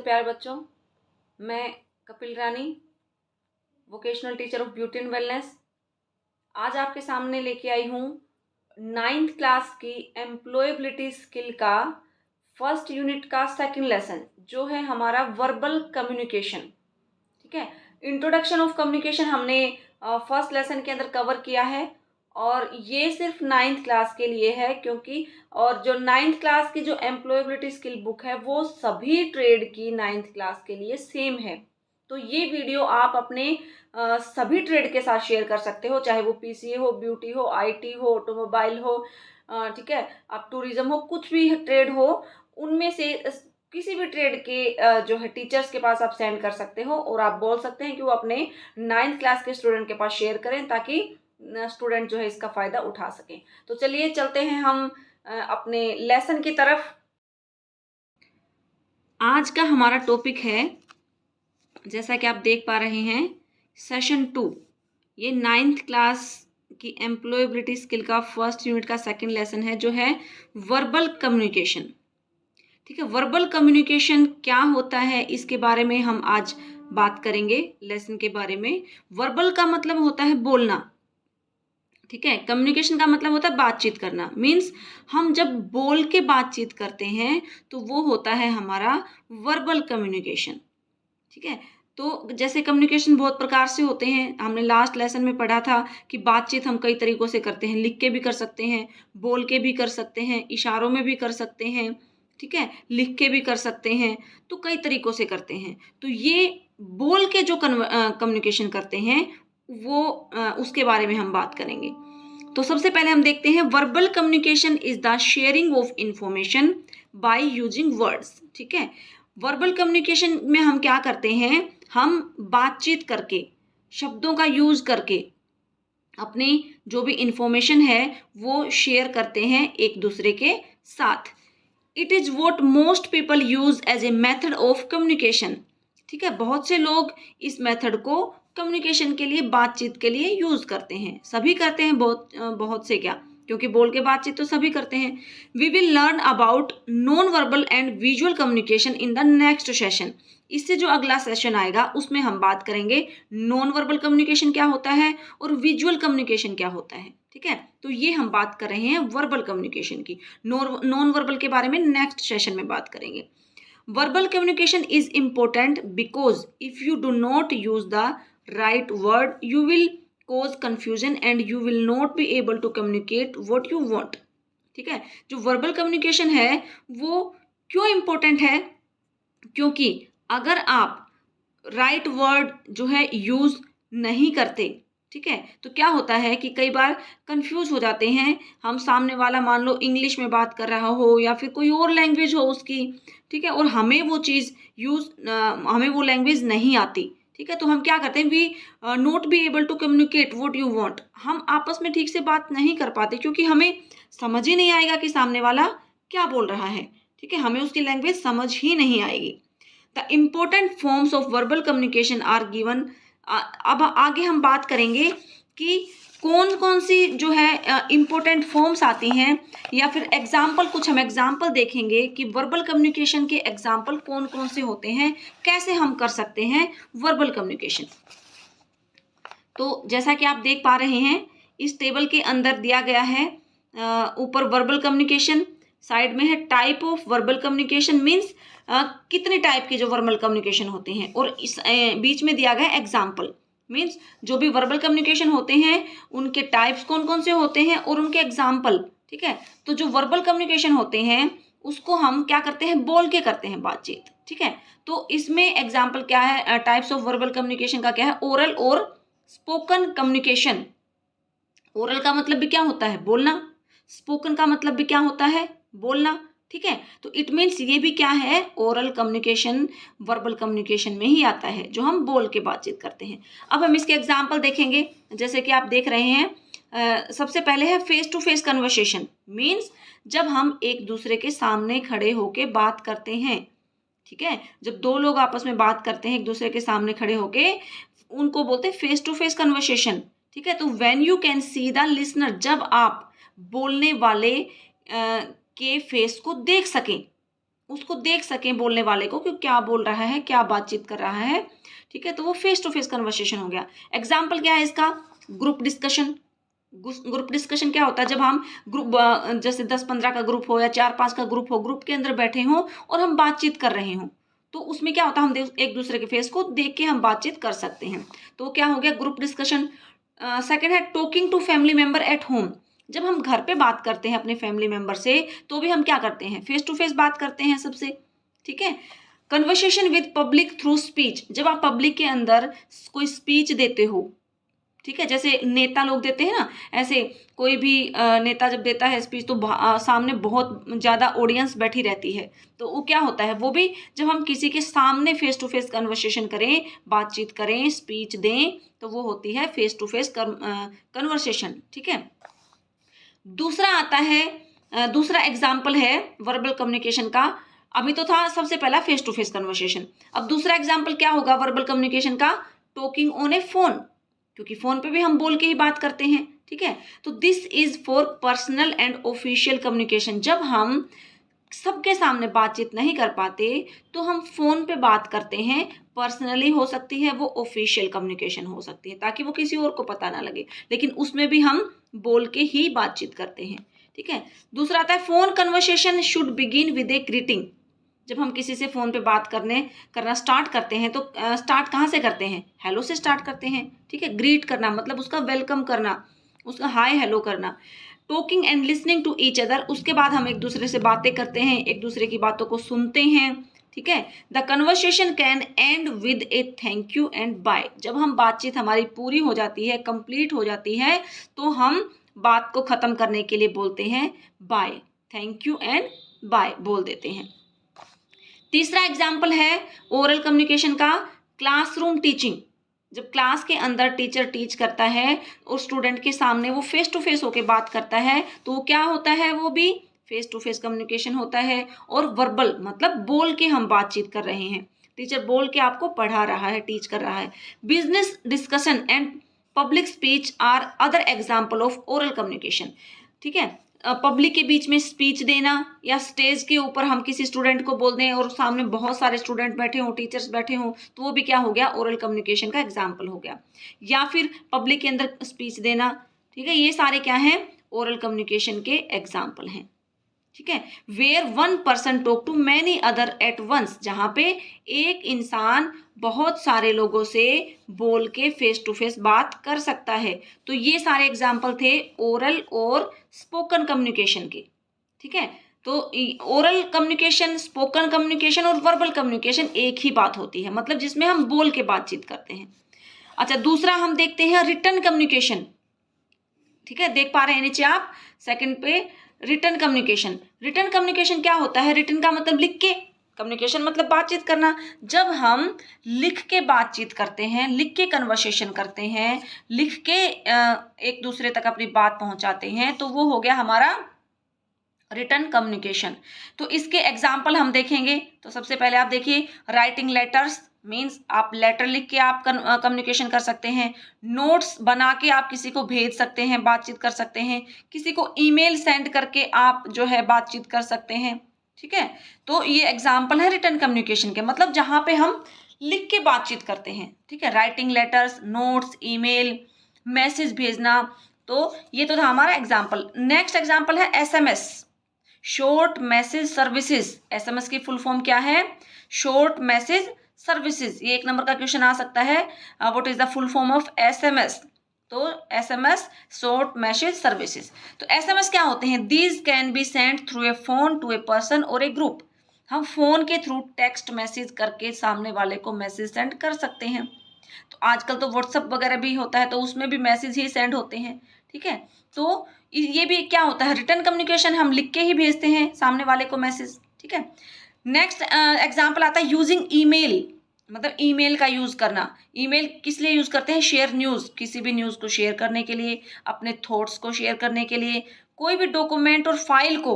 प्यारे बच्चों, मैं Kapil Rani, vocational teacher of beauty and wellness, आज आपके सामने लेके आई हूँ 9th क्लास की एम्प्लॉयबिलिटी स्किल का फर्स्ट यूनिट का सेकंड लेसन, जो है हमारा वर्बल कम्युनिकेशन। ठीक है, इंट्रोडक्शन ऑफ कम्युनिकेशन हमने फर्स्ट लेसन के अंदर कवर किया है और ये सिर्फ 9th क्लास के लिए है, क्योंकि और जो 9th क्लास की जो एम्प्लॉयबिलिटी स्किल बुक है वो सभी ट्रेड की 9th क्लास के लिए सेम है। तो ये वीडियो आप अपने सभी ट्रेड के साथ शेयर कर सकते हो, चाहे वो पीसीए हो, ब्यूटी हो, आईटी हो, ऑटोमोबाइल हो, ठीक है, अब टूरिज्म हो, कुछ भी ट्रेड हो, उनमें से किसी भी ट्रेड के जो है टीचर्स के पास आप सेंड कर सकते हो और आप बोल सकते हैं कि वो अपने 9th क्लास के स्टूडेंट के पास शेयर करें, ताकि स्टूडेंट जो है इसका फ़ायदा उठा सकें। तो चलिए चलते हैं हम अपने लेसन की तरफ। आज का हमारा टॉपिक है, जैसा कि आप देख पा रहे हैं, सेशन 2। ये 9th क्लास की एम्प्लॉयबिलिटी स्किल का फर्स्ट यूनिट का सेकंड लेसन है, जो है वर्बल कम्युनिकेशन। ठीक है, वर्बल कम्युनिकेशन क्या होता है इसके बारे में हम आज बात करेंगे लेसन के बारे में। वर्बल का मतलब होता है बोलना, ठीक है। कम्युनिकेशन का मतलब होता है बातचीत करना। मीन्स हम जब बोल के बातचीत करते हैं तो वो होता है हमारा वर्बल कम्युनिकेशन। ठीक है, तो जैसे कम्युनिकेशन बहुत प्रकार से होते हैं, हमने लास्ट लेसन में पढ़ा था कि बातचीत हम कई तरीकों से करते हैं। लिख के भी कर सकते हैं, बोल के भी कर सकते हैं, इशारों में भी कर सकते हैं, ठीक है, लिख के भी कर सकते हैं, तो कई तरीकों से करते हैं। तो ये बोल के जो कम्युनिकेशन करते हैं वो उसके बारे में हम बात करेंगे। तो सबसे पहले हम देखते हैं, verbal communication is the sharing of information by using words. ठीक है, वर्बल कम्युनिकेशन में हम क्या करते हैं, हम बातचीत करके, शब्दों का यूज करके अपनी जो भी इंफॉर्मेशन है वो शेयर करते हैं एक दूसरे के साथ। It is what most people use as a method of communication. ठीक है, बहुत से लोग इस मेथड को कम्युनिकेशन के लिए, बातचीत के लिए यूज करते हैं। सभी करते हैं, बहुत से क्या, क्योंकि बोल के बातचीत तो सभी करते हैं। We will learn about non verbal and visual communication in the next session. इससे जो अगला सेशन आएगा उसमें हम बात करेंगे नॉन वर्बल कम्युनिकेशन क्या होता है और विजुअल कम्युनिकेशन क्या होता है। ठीक है, तो ये हम बात कर रहे हैं वर्बल कम्युनिकेशन की। नॉन वर्बल के बारे में नेक्स्ट सेशन में बात करेंगे। Verbal communication is important because if you do not use the right word you will cause confusion and you will not be able to communicate what you want। ठीक है, जो verbal communication है वो क्यों important है, क्योंकि अगर आप राइट वर्ड जो है यूज नहीं करते, ठीक है, तो क्या होता है कि कई बार कंफ्यूज हो जाते हैं हम। सामने वाला मान लो इंग्लिश में बात कर रहा हो या फिर कोई और लैंग्वेज हो उसकी, ठीक है, और हमें वो चीज़ हमें वो लैंग्वेज नहीं आती, ठीक है, तो हम क्या करते हैं, we not be able to communicate what you want. हम आपस में ठीक से बात नहीं कर पाते, क्योंकि हमें समझ ही नहीं आएगा कि सामने वाला क्या बोल रहा है। ठीक है, हमें उसकी लैंग्वेज समझ ही नहीं आएगी। The important forms of verbal communication are given. अब आगे हम बात करेंगे कि कौन कौन सी जो है इम्पोर्टेंट फॉर्म्स आती हैं, या फिर एग्जाम्पल, कुछ हम एग्जाम्पल देखेंगे कि वर्बल कम्युनिकेशन के एग्जाम्पल कौन कौन से होते हैं, कैसे हम कर सकते हैं वर्बल कम्युनिकेशन। तो जैसा कि आप देख पा रहे हैं, इस टेबल के अंदर दिया गया है, ऊपर वर्बल कम्युनिकेशन, साइड में है type of verbal communication, means कितने टाइप के जो वर्बल कम्युनिकेशन होते हैं, और इस बीच में दिया गया एग्जाम्पल, मीन्स जो भी वर्बल कम्युनिकेशन होते हैं उनके टाइप्स कौन कौन से होते हैं और उनके एग्जाम्पल। ठीक है, तो जो वर्बल कम्युनिकेशन होते हैं उसको हम क्या करते हैं, बोल के करते हैं बातचीत। ठीक है, तो इसमें एग्जाम्पल क्या है, टाइप्स ऑफ वर्बल कम्युनिकेशन का क्या है, ओरल और स्पोकन कम्युनिकेशन। ओरल का मतलब भी क्या होता है, बोलना। स्पोकन का मतलब भी क्या होता है, बोलना। ठीक है, तो इट मीन्स ये भी क्या है, ओरल कम्युनिकेशन वर्बल कम्युनिकेशन में ही आता है, जो हम बोल के बातचीत करते हैं। अब हम इसके एग्जाम्पल देखेंगे, जैसे कि आप देख रहे हैं। सबसे पहले है face to face conversation, means जब हम एक दूसरे के सामने खड़े होके बात करते हैं। ठीक है, जब दो लोग आपस में बात करते हैं एक दूसरे के सामने खड़े होके, उनको बोलते हैं फेस टू फेस कन्वर्सेशन। ठीक है, तो when you can see the listener, जब आप बोलने वाले के फेस को देख सकें। उसको देख सकें बोलने वाले को कि क्या बोल रहा है, क्या बातचीत कर रहा है, ठीक है। तो वो फेस टू फेस कन्वर्सेशन हो गया। एग्जाम्पल क्या है इसका? Group discussion. ग्रुप डिस्कशन क्या होता है? जब हम ग्रुप जैसे 10-15 का ग्रुप हो या 4-5 का ग्रुप हो, ग्रुप के अंदर बैठे हों और हम बातचीत कर रहे हों, तो उसमें क्या होता है, हम एक दूसरे के फेस को देख के हम बातचीत कर सकते हैं। तो क्या हो गया? Group discussion. सेकंड है talking to family member at home. जब हम घर पे बात करते हैं अपने फैमिली मेंबर से, तो भी हम क्या करते हैं? फेस टू फेस बात करते हैं सबसे, ठीक है। Conversation with public through speech. जब आप पब्लिक के अंदर कोई स्पीच देते हो, ठीक है, जैसे नेता लोग देते हैं ना, ऐसे कोई भी नेता जब देता है स्पीच, तो सामने बहुत ज़्यादा ऑडियंस बैठी रहती है। तो वो क्या होता है? वो भी जब हम किसी के सामने फेस टू फेस कन्वर्सेशन करें, बातचीत करें, स्पीच दें, तो वो होती है फेस टू फेस कन्वर्सेशन, ठीक है। दूसरा आता है, दूसरा एग्जाम्पल है वर्बल कम्युनिकेशन का। अभी तो था सबसे पहला फेस टू फेस कन्वर्सेशन, अब दूसरा एग्जाम्पल क्या होगा वर्बल कम्युनिकेशन का? टॉकिंग ऑन ए फोन, क्योंकि फोन पे भी हम बोल के ही बात करते हैं, ठीक है। तो this is for personal and official communication. जब हम सबके सामने बातचीत नहीं कर पाते, तो हम फोन पे बात करते हैं। पर्सनली हो सकती है, वो ऑफिशियल कम्युनिकेशन हो सकती है, ताकि वो किसी और को पता ना लगे, लेकिन उसमें भी हम बोल के ही बातचीत करते हैं, ठीक है। दूसरा आता है phone conversation should begin with A greeting. जब हम किसी से फोन पे बात करना स्टार्ट करते हैं, तो स्टार्ट कहाँ से करते हैं? हेलो से स्टार्ट करते हैं, ठीक है। ग्रीट करना मतलब उसका वेलकम करना, उसका हाय हेलो करना। Talking and listening to each other, उसके बाद हम एक दूसरे से बातें करते हैं, एक दूसरे की बातों को सुनते हैं, ठीक है। The conversation can end with a thank you and bye. जब हम बातचीत हमारी पूरी हो जाती है, कंप्लीट हो जाती है, तो हम बात को खत्म करने के लिए बोलते हैं bye, thank you and bye बोल देते हैं। तीसरा एग्जाम्पल है ओरल कम्युनिकेशन का, क्लासरूम टीचिंग। जब क्लास के अंदर टीचर टीच करता है और स्टूडेंट के सामने वो फेस टू फेस होके बात करता है, तो वो क्या होता है? वो भी फेस टू फेस कम्युनिकेशन होता है। और वर्बल मतलब बोल के हम बातचीत कर रहे हैं, टीचर बोल के आपको पढ़ा रहा है, टीच कर रहा है। Business discussion and public speech are other example of oral communication, ठीक है। पब्लिक के बीच में स्पीच देना, या स्टेज के ऊपर हम किसी स्टूडेंट को बोल दें और सामने बहुत सारे स्टूडेंट बैठे हों, टीचर्स बैठे हों, तो वो भी क्या हो गया? ओरल कम्युनिकेशन का एग्जाम्पल हो गया। या फिर पब्लिक के अंदर स्पीच देना, ठीक है, ये सारे क्या हैं? ओरल कम्युनिकेशन के एग्जाम्पल हैं, ठीक है। Where one person talk to many other at once, जहां पे एक इंसान बहुत सारे लोगों से बोल के फेस टू फेस बात कर सकता है। तो ये सारे एग्जाम्पल थे ओरल और स्पोकन कम्युनिकेशन के, ठीक है। तो ओरल कम्युनिकेशन, स्पोकन कम्युनिकेशन और वर्बल कम्युनिकेशन एक ही बात होती है, मतलब जिसमें हम बोल के बातचीत करते हैं। अच्छा, दूसरा हम देखते हैं रिटन कम्युनिकेशन, ठीक है, देख पा रहे हैं नीचे आप सेकंड पे, रिटन कम्युनिकेशन। रिटन कम्युनिकेशन क्या होता है? रिटन का मतलब लिख के, कम्युनिकेशन मतलब बातचीत करना। जब हम लिख के बातचीत करते हैं, लिख के कन्वर्सेशन करते हैं, लिख के एक दूसरे तक अपनी बात पहुंचाते हैं, तो वो हो गया हमारा रिटन कम्युनिकेशन। तो इसके एग्जाम्पल हम देखेंगे। तो सबसे पहले आप देखिए, राइटिंग लेटर्स मीन्स आप लेटर लिख के आप कम्युनिकेशन कर सकते हैं। नोट्स बना के आप किसी को भेज सकते हैं, बातचीत कर सकते हैं। किसी को ईमेल सेंड करके आप जो है बातचीत कर सकते हैं, ठीक है। तो ये एग्जाम्पल है रिटन कम्युनिकेशन के, मतलब जहां पे हम लिख के बातचीत करते हैं, ठीक है। Writing letters, notes, email, message भेजना। तो ये तो था हमारा एग्जाम्पल। नेक्स्ट एग्जाम्पल है SMS, short message services. SMS की फुल फॉर्म क्या है? Short message services. ये एक नंबर का क्वेश्चन आ सकता है, what is the full form of SMS? तो एसएमएस शॉर्ट मैसेज सर्विसेज। तो एसएमएस क्या होते हैं? These can be send through a phone to a person और ए ग्रुप। हम फोन के थ्रू टेक्स्ट मैसेज करके सामने वाले को मैसेज सेंड कर सकते हैं। तो आजकल तो व्हाट्सएप वगैरह भी होता है, तो उसमें भी मैसेज ही सेंड होते हैं, ठीक है। तो ये भी क्या होता है? रिटर्न कम्युनिकेशन, हम लिख के ही भेजते हैं सामने वाले को मैसेज, ठीक है। नेक्स्ट एग्जाम्पल आता है यूजिंग ईमेल, मतलब ईमेल का यूज करना। ईमेल किस लिए यूज करते हैं? शेयर न्यूज, किसी भी न्यूज को शेयर करने के लिए, अपने थॉट्स को शेयर करने के लिए, कोई भी डॉक्यूमेंट और फाइल को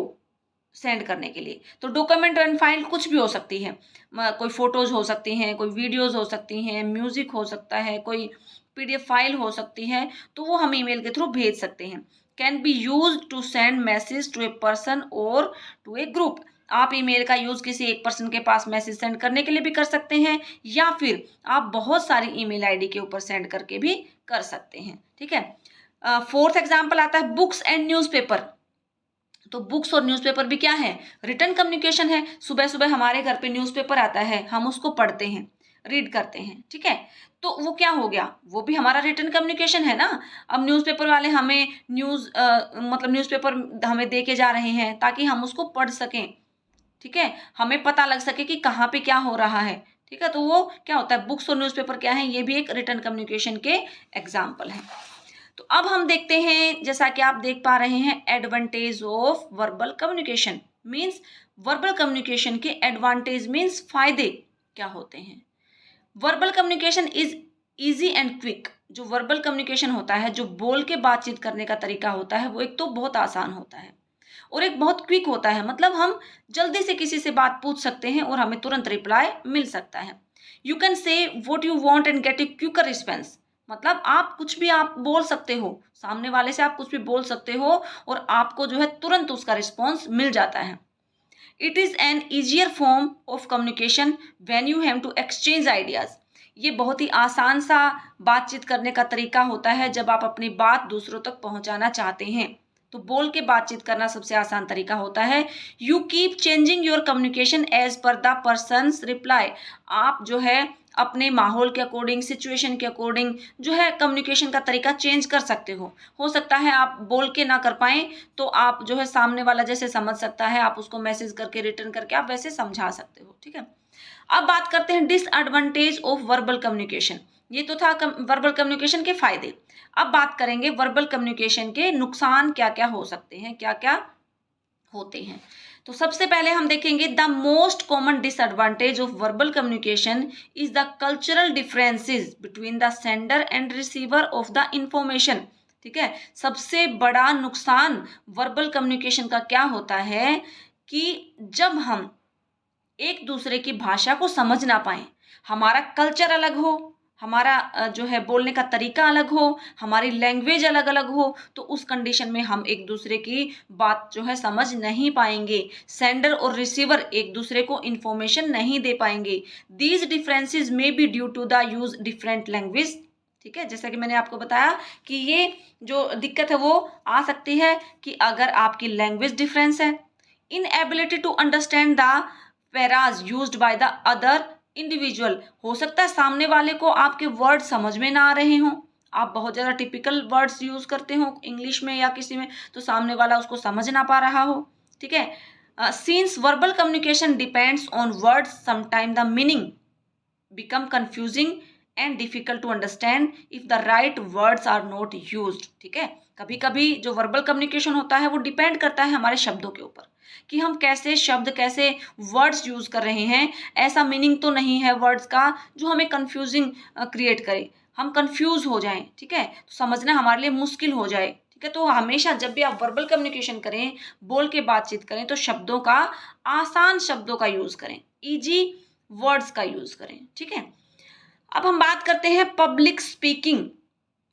सेंड करने के लिए। तो डॉक्यूमेंट एंड फाइल कुछ भी हो सकती है, कोई फोटोज हो सकती हैं, कोई वीडियोज हो सकती हैं, म्यूजिक हो सकता है, कोई पीडीएफ फाइल हो सकती है, तो वो हम ईमेल के थ्रू भेज सकते हैं। Can be use to send message to a person और टू ए ग्रुप। आप ईमेल का यूज़ किसी एक पर्सन के पास मैसेज सेंड करने के लिए भी कर सकते हैं, या फिर आप बहुत सारी ईमेल आईडी के ऊपर सेंड करके भी कर सकते हैं। ठीक है। फोर्थ एग्जाम्पल आता है बुक्स एंड न्यूज़पेपर। तो बुक्स और न्यूज़पेपर भी क्या है, रिटर्न कम्युनिकेशन है। सुबह सुबह हमारे घर पे न्यूज़पेपर आता है, हम उसको पढ़ते हैं, रीड करते हैं। ठीक है, तो वो क्या हो गया, वो भी हमारा रिटर्न कम्युनिकेशन है ना। अब न्यूज़पेपर वाले हमें मतलब न्यूज़पेपर हमें दे के जा रहे हैं ताकि हम उसको पढ़ सकें। ठीक है, हमें पता लग सके कि कहाँ पे क्या हो रहा है। ठीक है, तो वो क्या होता है, बुक्स और न्यूज़पेपर क्या है, ये भी एक रिटर्न कम्युनिकेशन के एग्जाम्पल है। तो अब हम देखते हैं, जैसा कि आप देख पा रहे हैं, advantage of verbal communication means verbal communication के एडवांटेज मीन्स फायदे क्या होते हैं। Verbal communication is easy and quick. जो वर्बल कम्युनिकेशन होता है, जो बोल के बातचीत करने का तरीका होता है, वो एक तो बहुत आसान होता है और एक बहुत क्विक होता है। मतलब हम जल्दी से किसी से बात पूछ सकते हैं और हमें तुरंत रिप्लाई मिल सकता है। You can say what you want and get a quicker response. मतलब आप कुछ भी आप बोल सकते हो, सामने वाले से आप कुछ भी बोल सकते हो और आपको जो है तुरंत उसका रिस्पॉन्स मिल जाता है। It is an easier form of communication when you have to exchange ideas. ये बहुत ही आसान सा बातचीत करने का तरीका होता है जब आप अपनी बात दूसरों तक पहुंचाना चाहते हैं। तो बोल के बातचीत करना सबसे आसान तरीका होता है। You keep changing your communication as per the person's reply. आप जो है अपने माहौल के अकॉर्डिंग, सिचुएशन के अकॉर्डिंग जो है कम्युनिकेशन का तरीका चेंज कर सकते हो सकता है आप बोल के ना कर पाएं, तो आप जो है सामने वाला जैसे समझ सकता है, आप उसको मैसेज करके, रिटर्न करके आप वैसे समझा सकते हो। ठीक है, अब बात करते हैं डिसएडवांटेज ऑफ वर्बल कम्युनिकेशन। ये तो था वर्बल कम्युनिकेशन के फायदे। अब बात करेंगे वर्बल कम्युनिकेशन के नुकसान क्या क्या हो सकते हैं, क्या क्या होते हैं। तो सबसे पहले हम देखेंगे the most common disadvantage of verbal communication is the cultural differences between the sender and receiver of the information. ठीक है, सबसे बड़ा नुकसान वर्बल कम्युनिकेशन का क्या होता है कि जब हम एक दूसरे की भाषा को समझ ना पाए, हमारा कल्चर अलग हो, हमारा जो है बोलने का तरीका अलग हो, हमारी लैंग्वेज अलग अलग हो, तो उस कंडीशन में हम एक दूसरे की बात जो है समझ नहीं पाएंगे। सेंडर और रिसीवर एक दूसरे को इंफॉर्मेशन नहीं दे पाएंगे। These differences may be due to the use different language. ठीक है, जैसा कि मैंने आपको बताया कि ये जो दिक्कत है वो आ सकती है कि अगर आपकी लैंग्वेज डिफरेंस है। Inability to understand the phrases used by the other individual. हो सकता है सामने वाले को आपके वर्ड समझ में ना आ रहे हों, आप बहुत ज़्यादा टिपिकल वर्ड्स यूज़ करते हो इंग्लिश में या किसी में, तो सामने वाला उसको समझ ना पा रहा हो। ठीक है, since verbal communication depends on words, sometime the meaning become confusing and difficult to understand if the right words are not used। ठीक है, कभी कभी जो वर्बल कम्युनिकेशन होता है वो डिपेंड करता है हमारे शब्दों के ऊपर कि हम कैसे शब्द, कैसे वर्ड्स यूज कर रहे हैं। ऐसा मीनिंग तो नहीं है वर्ड्स का जो हमें कंफ्यूजिंग क्रिएट करे, हम कंफ्यूज हो जाएं। ठीक है, तो समझना हमारे लिए मुश्किल हो जाए। ठीक है, तो हमेशा जब भी आप वर्बल कम्युनिकेशन करें, बोल के बातचीत करें, तो शब्दों का, आसान शब्दों का यूज करें, इजी वर्ड्स का यूज करें। ठीक है, अब हम बात करते हैं पब्लिक स्पीकिंग।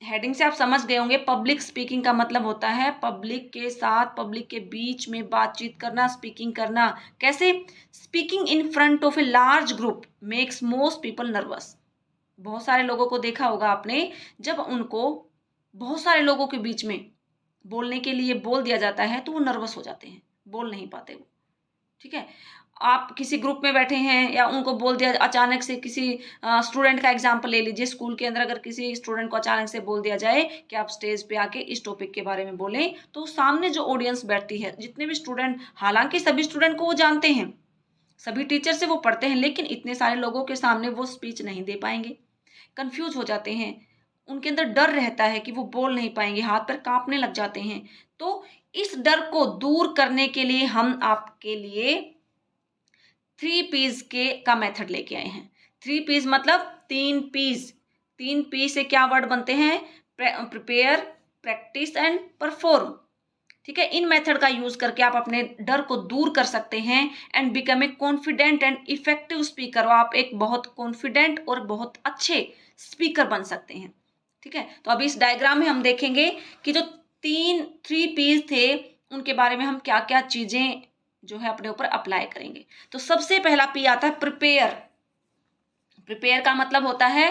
हेडिंग से आप समझ गए होंगे, पब्लिक स्पीकिंग का मतलब होता है पब्लिक के साथ, पब्लिक के बीच में बातचीत करना, स्पीकिंग करना। कैसे? Speaking in front of a large group makes most people nervous. बहुत सारे लोगों को देखा होगा आपने, जब उनको बहुत सारे लोगों के बीच में बोलने के लिए बोल दिया जाता है तो वो नर्वस हो जाते हैं, बोल नहीं पाते वो। ठीक है, आप किसी ग्रुप में बैठे हैं या उनको बोल दिया अचानक से, किसी स्टूडेंट का एग्जांपल ले लीजिए, स्कूल के अंदर अगर किसी स्टूडेंट को अचानक से बोल दिया जाए कि आप स्टेज पे आके इस टॉपिक के बारे में बोलें, तो सामने जो ऑडियंस बैठती है, जितने भी स्टूडेंट, हालांकि सभी स्टूडेंट को वो जानते हैं, सभी टीचर से वो पढ़ते हैं, लेकिन इतने सारे लोगों के सामने वो स्पीच नहीं दे पाएंगे, कंफ्यूज हो जाते हैं, उनके अंदर डर रहता है कि वो बोल नहीं पाएंगे, हाथ पैर कांपने लग जाते हैं। तो इस डर को दूर करने के लिए हम आपके लिए 3 P's के का मेथड लेके आए हैं। 3 P's मतलब 3 P's। 3 P से क्या वर्ड बनते हैं? Prepare, practice and perform. ठीक है, इन मेथड का यूज करके आप अपने डर को दूर कर सकते हैं and become a confident and effective speaker. आप एक बहुत कॉन्फिडेंट और बहुत अच्छे स्पीकर बन सकते हैं। ठीक है, तो अभी इस डायग्राम में हम देखेंगे कि जो 3 P's थे उनके बारे में हम क्या क्या चीजें जो है अपने ऊपर अप्लाई करेंगे। तो सबसे पहला पी आता है प्रिपेयर। प्रिपेयर का मतलब होता है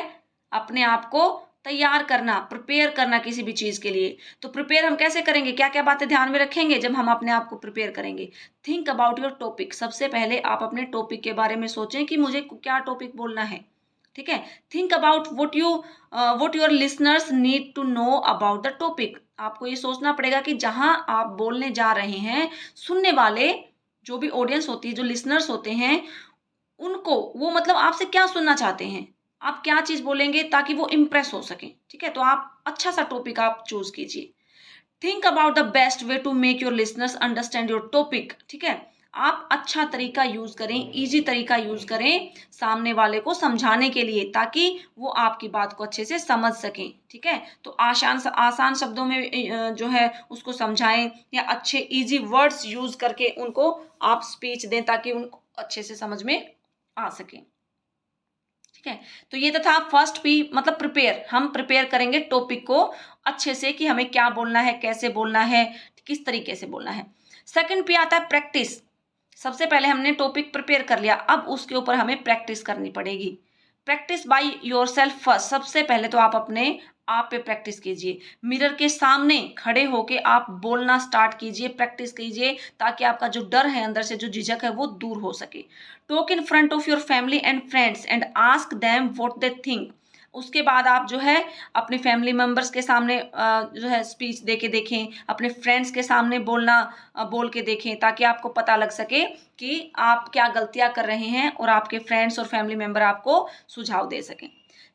अपने आप को तैयार करना, प्रिपेयर करना किसी भी चीज के लिए। तो प्रिपेयर हम कैसे करेंगे, क्या क्या बातें ध्यान में रखेंगे जब हम अपने आप को प्रिपेयर करेंगे? Think about your topic. सबसे पहले आप अपने टॉपिक के बारे में सोचें कि मुझे क्या टॉपिक बोलना है। ठीक है। Think about what your listeners need to know about the topic. आपको ये सोचना पड़ेगा कि जहां आप बोलने जा रहे हैं, सुनने वाले जो भी ऑडियंस होती है, जो लिसनर्स होते हैं, उनको वो मतलब आपसे क्या सुनना चाहते हैं, आप क्या चीज बोलेंगे ताकि वो इम्प्रेस हो सके। ठीक है। तो आप अच्छा सा टॉपिक आप चूज कीजिए। Think about the best way to make your listeners understand your topic. ठीक है। आप अच्छा तरीका यूज करें, इजी तरीका यूज करें सामने वाले को समझाने के लिए, ताकि वो आपकी बात को अच्छे से समझ सकें। ठीक है। तो आसान शब्दों में जो है उसको समझाएं, या अच्छे इजी वर्ड्स यूज करके उनको आप स्पीच दें ताकि उनको अच्छे से समझ में आ सके। ठीक है। तो ये तो था फर्स्ट पी, मतलब प्रिपेयर। हम प्रिपेयर करेंगे टॉपिक को अच्छे से कि हमें क्या बोलना है, कैसे बोलना है, किस तरीके से बोलना है। सेकंड पी आता है प्रैक्टिस। सबसे पहले हमने टॉपिक प्रिपेयर कर लिया, अब उसके ऊपर हमें प्रैक्टिस करनी पड़ेगी। Practice by yourself first. सबसे पहले तो आप अपने आप पे प्रैक्टिस कीजिए। मिरर के सामने खड़े होके आप बोलना स्टार्ट कीजिए, प्रैक्टिस कीजिए, ताकि आपका जो डर है, अंदर से जो झिझक है, वो दूर हो सके। Talk in front of your family and friends and ask them what they think. उसके बाद आप जो है अपने फैमिली मेंबर्स के सामने जो है स्पीच दे के देखें, अपने फ्रेंड्स के सामने बोल के देखें, ताकि आपको पता लग सके कि आप क्या गलतियां कर रहे हैं और आपके फ्रेंड्स और फैमिली मेंबर आपको सुझाव दे सकें।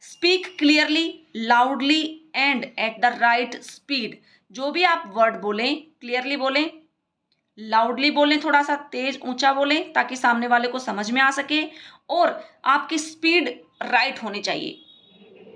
Speak clearly, loudly and at the right speed. जो भी आप वर्ड बोलें, क्लियरली बोलें, लाउडली बोलें, थोड़ा सा तेज ऊंचा बोलें ताकि सामने वाले को समझ में आ सके, और आपकी स्पीड राइट होनी चाहिए।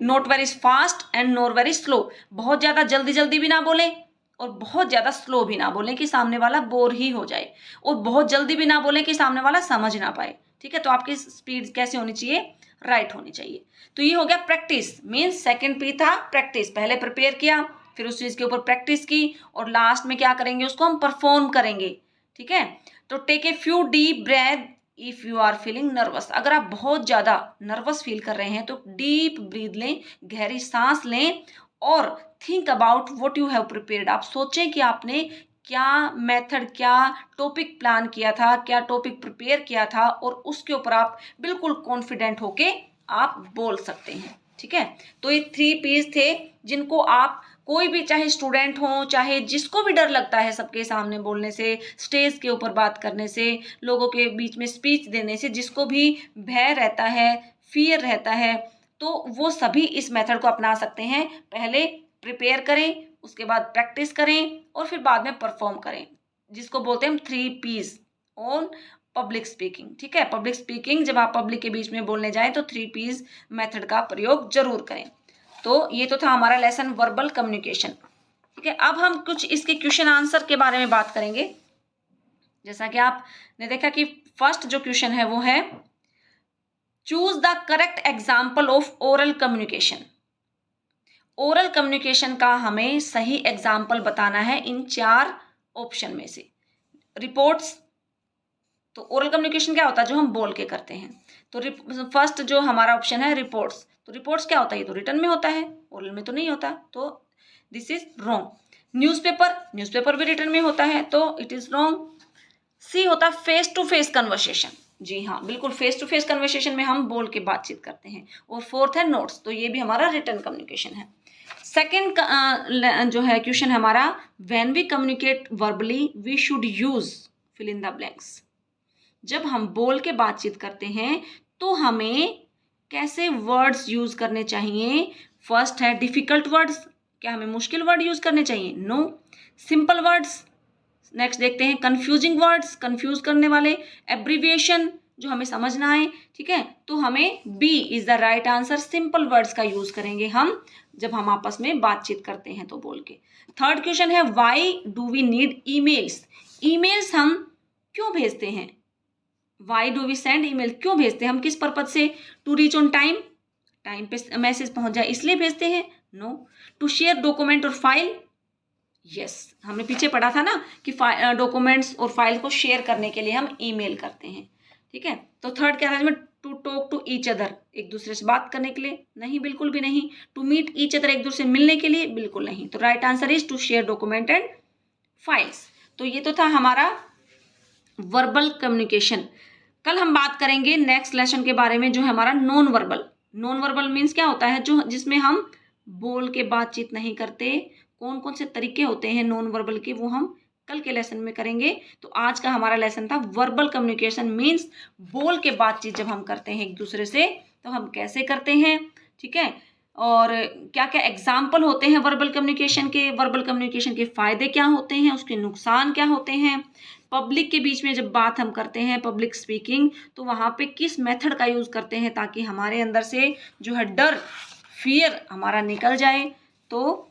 Not very fast and not very slow. बहुत ज्यादा जल्दी जल्दी भी ना बोलें और बहुत ज्यादा स्लो भी ना बोलें कि सामने वाला बोर ही हो जाए, और बहुत जल्दी भी ना बोलें कि सामने वाला समझ ना पाए। ठीक है। तो आपकी स्पीड कैसी होनी चाहिए, राइट होनी चाहिए। तो ये हो गया प्रैक्टिस, मीन्स सेकंड पी था प्रैक्टिस। पहले प्रिपेयर किया, फिर उस चीज के ऊपर प्रैक्टिस की, और लास्ट में क्या करेंगे, उसको हम परफॉर्म करेंगे। ठीक है। तो take a few deep breath if you are feeling nervous. अगर आप बहुत ज्यादा नर्वस फील कर रहे हैं तो डीप ब्रीथ लें, गहरी सांस लें, और think about what you have prepared. आप सोचें कि आपने क्या मेथड, क्या टॉपिक प्लान किया था, क्या टॉपिक प्रिपेयर किया था, और उसके ऊपर आप बिल्कुल कॉन्फिडेंट होके आप बोल सकते हैं। ठीक है। तो ये 3 पीस थे जिनको आप, कोई भी चाहे स्टूडेंट हो, चाहे जिसको भी डर लगता है सबके सामने बोलने से, स्टेज के ऊपर बात करने से, लोगों के बीच में स्पीच देने से, जिसको भी भय रहता है, फियर रहता है, तो वो सभी इस मेथड को अपना सकते हैं। पहले प्रिपेयर करें, उसके बाद प्रैक्टिस करें, और फिर बाद में परफॉर्म करें, जिसको बोलते हैं हम 3 पीस ऑन पब्लिक स्पीकिंग। ठीक है। पब्लिक स्पीकिंग, जब आप पब्लिक के बीच में बोलने जाएं तो 3 पीस मेथड का प्रयोग जरूर करें। तो ये तो था हमारा लेसन वर्बल कम्युनिकेशन। ठीक है। अब हम कुछ इसके क्वेश्चन आंसर के बारे में बात करेंगे। जैसा कि आपने देखा कि फर्स्ट जो क्वेश्चन है वो है, choose the correct example of oral communication. Oral communication का हमें सही एग्जाम्पल बताना है इन 4 ऑप्शन में से। रिपोर्ट्स, तो ओरल कम्युनिकेशन क्या होता है, जो हम बोल के करते हैं। तो फर्स्ट जो हमारा ऑप्शन है रिपोर्ट्स, तो रिपोर्ट्स क्या होता है, ये तो रिटर्न में होता है, ओरल में तो नहीं होता, तो this is wrong. Newspaper, newspaper भी रिटर्न में होता है, तो इट इज रॉन्ग। सी होता है फेस टू फेस कन्वर्सेशन। जी हाँ, बिल्कुल फेस टू फेस कन्वर्सेशन में हम बोल के बातचीत करते हैं। और फोर्थ है नोट्स, तो ये भी हमारा रिटर्न कम्युनिकेशन है। सेकेंड जो है क्वेश्चन हमारा, when we communicate verbally we should use fill in the blanks. जब हम बोल के बातचीत करते हैं तो हमें कैसे वर्ड्स यूज करने चाहिए। फर्स्ट है डिफिकल्ट वर्ड्स, क्या हमें मुश्किल वर्ड यूज करने चाहिए, नो। सिंपल वर्ड्स, नेक्स्ट देखते हैं कंफ्यूजिंग वर्ड्स, कंफ्यूज करने वाले, एब्रीविएशन जो हमें समझ ना आए। ठीक है। तो हमें B is the right answer, simple words का यूज करेंगे हम जब हम आपस में बातचीत करते हैं तो बोल के। थर्ड क्वेश्चन है, why do we need emails. Emails हम क्यों भेजते हैं, why do we send email, क्यों भेजते हैं हम, किस पर्पज से, to reach on time, time पे मैसेज पहुंच जाए इसलिए भेजते हैं, नो। टू शेयर डॉक्यूमेंट और फाइल, यस, हमने पीछे पढ़ा था ना कि डॉक्यूमेंट्स और फाइल को शेयर करने के लिए हम ईमेल करते हैं, ठीक है। तो थर्ड क्या था इसमें, to talk to each other, एक दूसरे से बात करने के लिए, नहीं बिल्कुल भी नहीं। टू मीट ईच अदर, एक दूसरे से मिलने के लिए, बिल्कुल नहीं। तो right answer is to share document and files. तो ये तो था हमारा वर्बल कम्युनिकेशन। कल हम बात करेंगे नेक्स्ट लेसन के बारे में, जो है हमारा non verbal. Non verbal means क्या होता है, जो जिसमें हम बोल के बातचीत नहीं करते। कौन कौन से तरीके होते हैं नॉन वर्बल के, वो हम कल के लेसन में करेंगे। तो आज का हमारा लेसन था वर्बल कम्युनिकेशन मीन्स बोल के बातचीत जब हम करते हैं एक दूसरे से तो हम कैसे करते हैं, ठीक है। और क्या क्या एग्जाम्पल होते हैं वर्बल कम्युनिकेशन के, वर्बल कम्युनिकेशन के फायदे क्या होते हैं, उसके नुकसान क्या होते हैं। पब्लिक के बीच में जब बात हम करते हैं, पब्लिक स्पीकिंग, तो वहाँ पे किस मेथड का यूज़ करते हैं ताकि हमारे अंदर से जो है डर, फियर हमारा निकल जाए। तो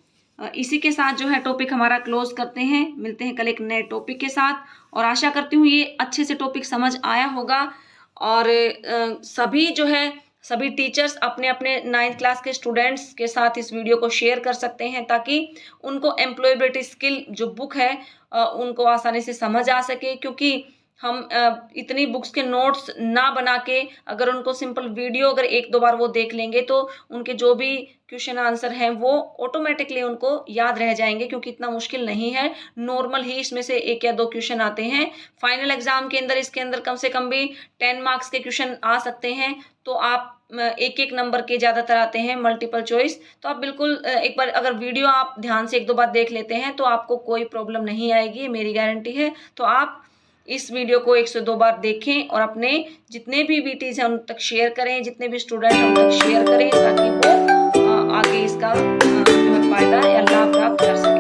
इसी के साथ जो है टॉपिक हमारा क्लोज करते हैं। मिलते हैं कल एक नए टॉपिक के साथ, और आशा करती हूँ ये अच्छे से टॉपिक समझ आया होगा। और सभी जो है सभी टीचर्स अपने अपने 9th क्लास के स्टूडेंट्स के साथ इस वीडियो को शेयर कर सकते हैं ताकि उनको एम्प्लॉयबिलिटी स्किल जो बुक है उनको आसानी से समझ आ सके। क्योंकि हम इतनी बुक्स के नोट्स ना बना के अगर उनको सिंपल वीडियो अगर एक दो बार वो देख लेंगे तो उनके जो भी क्वेश्चन आंसर हैं वो ऑटोमेटिकली उनको याद रह जाएंगे, क्योंकि इतना मुश्किल नहीं है। नॉर्मल ही इसमें से 1 या 2 क्वेश्चन आते हैं। फाइनल एग्जाम के अंदर इसके अंदर कम से कम भी 10 मार्क्स के क्वेश्चन आ सकते हैं। तो आप एक एक नंबर के ज़्यादातर आते हैं मल्टीपल चॉइस। तो आप बिल्कुल एक बार अगर वीडियो आप ध्यान से 1-2 बार देख लेते हैं तो आपको कोई प्रॉब्लम नहीं आएगी, मेरी गारंटी है। तो आप इस वीडियो को 1 से 2 बार देखें और अपने जितने भी वीटीज हैं उन तक शेयर करें, जितने भी स्टूडेंट हैं उन तक शेयर करें ताकि वो आगे इसका फायदा या लाभ प्राप्त कर सकें।